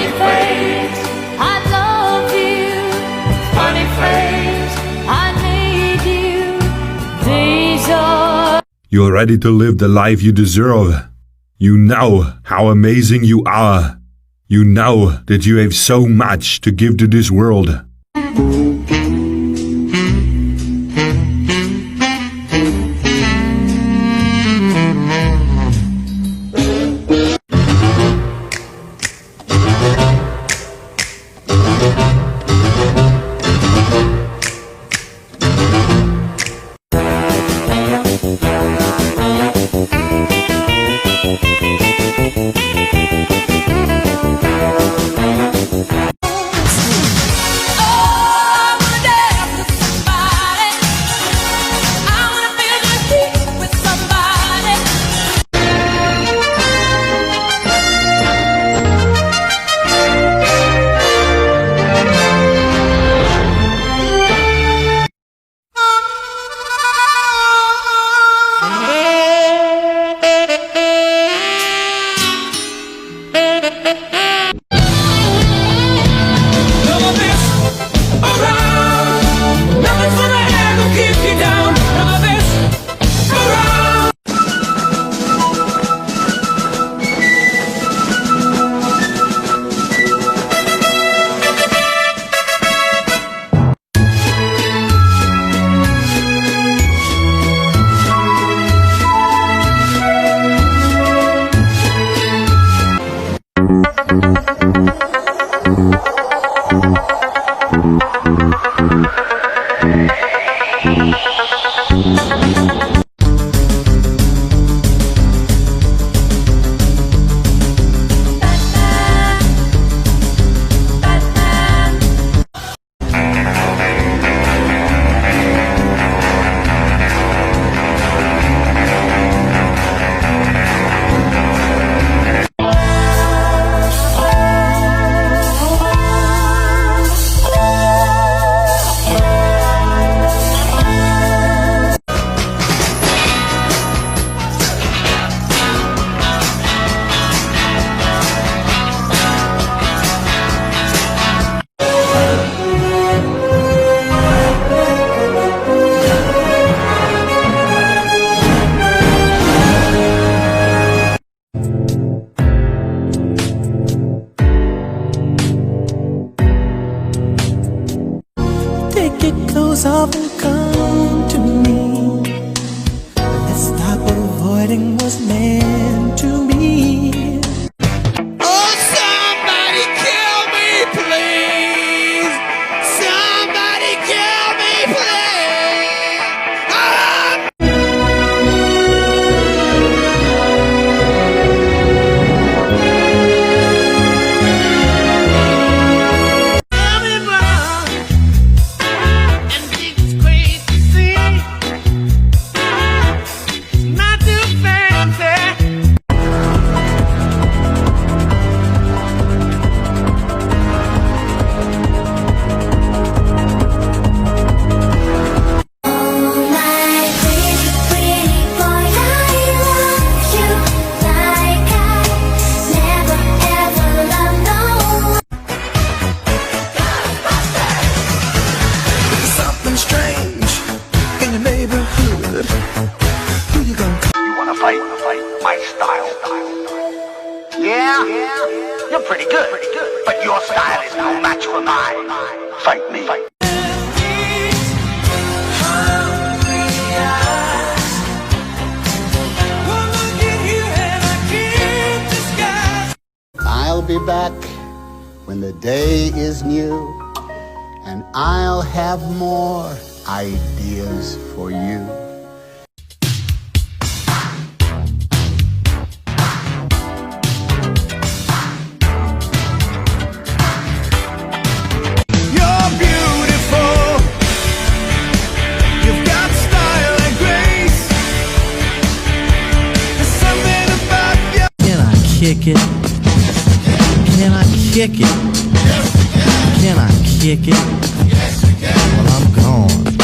Funny face, I love you. Funny face, I need you. These are. You're ready to live the life you deserve. You know how amazing you are. You know that you have so much to give to this world. Take your clothes off and come to me. Let's stop what avoiding was meant to be. Oh, somebody kill me, please. Somebody kill me, please. My style. Yeah? You're pretty good. But your style is no match for mine. Fight me. I'll be back when the day is new, and I'll have more ideas for you. Kick it? Can I kick it? Can I kick it? Well, I'm gone.